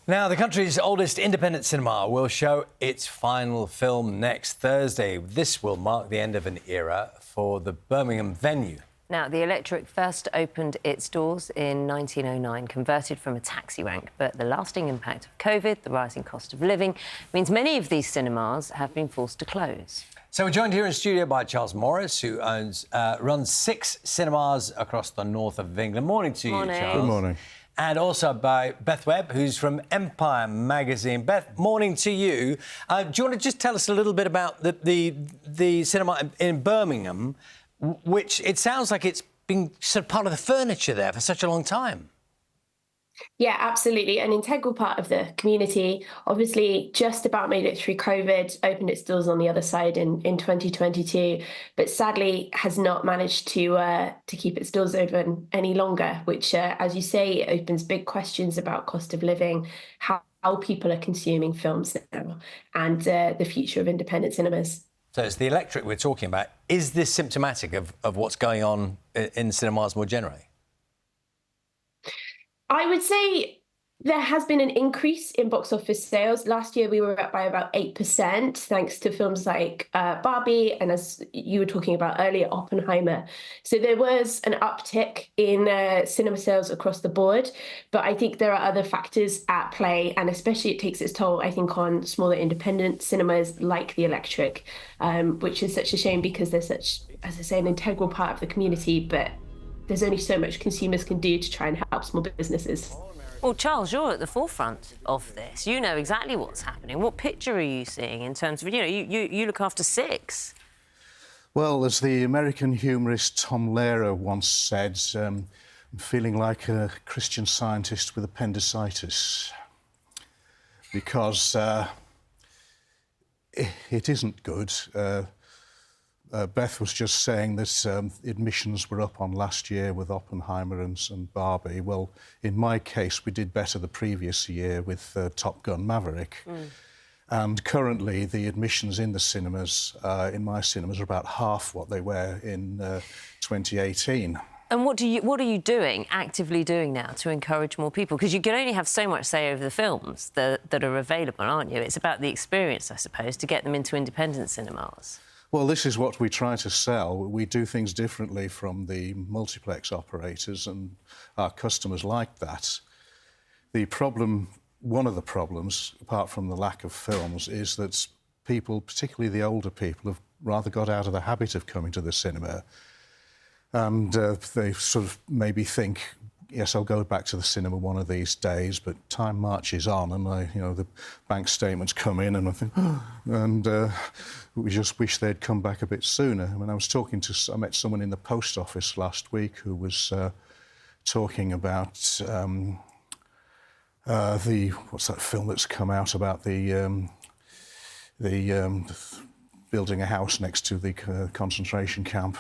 Now, the country's oldest independent cinema will show its final film next Thursday. This will mark the end of an era for the Birmingham venue. Now, the Electric first opened its doors in 1909, converted from a taxi rank. But the lasting impact of COVID, the rising cost of living, means many of these cinemas have been forced to close. So we're joined here in studio by Charles Morris, who runs 6 cinemas across the north of England. Morning to you, Charles. Good morning. And also by Beth Webb, who's from Empire magazine. Beth, morning to you. Do you want to just tell us a little bit about the cinema in Birmingham, which it sounds like it's been sort of part of the furniture there for such a long time? Yeah, absolutely. An integral part of the community. Obviously, just about made it through COVID, opened its doors on the other side in 2022, but sadly has not managed to keep its doors open any longer, which, as you say, opens big questions about cost of living, how people are consuming films now, and the future of independent cinemas. So it's the Electric we're talking about. Is this symptomatic of what's going on in cinemas more generally? I would say there has been an increase in box office sales. Last year, we were up by about 8%, thanks to films like Barbie and, as you were talking about earlier, Oppenheimer. So there was an uptick in cinema sales across the board. But I think there are other factors at play, and especially it takes its toll, I think, on smaller independent cinemas like the Electric, which is such a shame because they're such, as I say, an integral part of the community. But there's only so much consumers can do to try and help small businesses. Well, Charles, you're at the forefront of this. You know exactly what's happening. What picture are you seeing in terms of, you look after 6? Well, as the American humorist Tom Lehrer once said, I'm feeling like a Christian Scientist with appendicitis. Because it isn't good. Beth was just saying that admissions were up on last year with Oppenheimer and Barbie. Well, in my case, we did better the previous year with Top Gun Maverick. And currently, the admissions in the cinemas, in my cinemas, are about half what they were in 2018. And what are you doing, actively doing now, to encourage more people? Because you can only have so much say over the films that are available, aren't you? It's about the experience, I suppose, to get them into independent cinemas. Well, this is what we try to sell. We do things differently from the multiplex operators, and our customers like that. The problem, one of the problems, apart from the lack of films, is that people, particularly the older people, have rather got out of the habit of coming to the cinema. And they sort of maybe think, yes, I'll go back to the cinema one of these days, but time marches on, and the bank statements come in, and I think, and we just wish they'd come back a bit sooner. I mean, I met someone in the post office last week who was talking about what's that film that's come out about the building a house next to the concentration camp.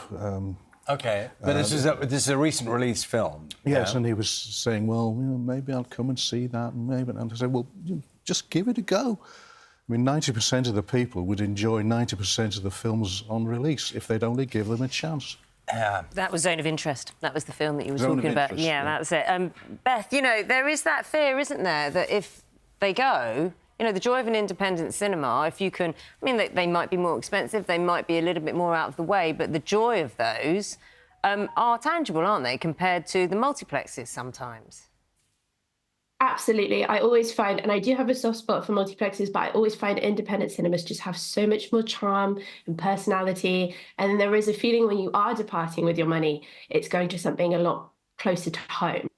OK, but this is a recent release film. Yes, yeah? And he was saying, well, maybe I'll come and see that, and maybe. And I said, well, just give it a go. I mean, 90% of the people would enjoy 90% of the films on release if they'd only give them a chance. That was Zone of Interest. That was the film that you were talking about. Interest, yeah, that was it. Beth, there is that fear, isn't there, that if they go, the joy of an independent cinema, if you can... I mean, they might be more expensive, they might be a little bit more out of the way, but the joy of those are tangible, aren't they, compared to the multiplexes sometimes? Absolutely. I always find, and I do have a soft spot for multiplexes, but I always find independent cinemas just have so much more charm and personality. And there is a feeling when you are departing with your money, it's going to something a lot closer to home.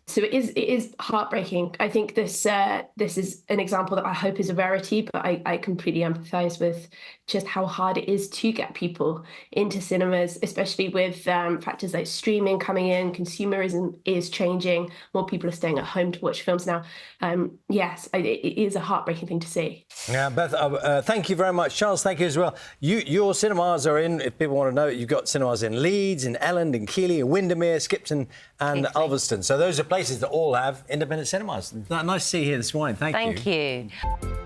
So it is heartbreaking. I think this is an example that I hope is a rarity, but I completely empathise with just how hard it is to get people into cinemas, especially with factors like streaming coming in. Consumerism is changing. More people are staying at home to watch films now. Yes, it is a heartbreaking thing to see. Yeah, Beth, thank you very much. Charles, thank you as well. Your cinemas are in, if people want to know, you've got cinemas in Leeds, in Elland, in Keighley, in Windermere, Skipton and Ulverston. So those are places that all have independent cinemas. Nice to see you here this morning. Thank you. Thank you.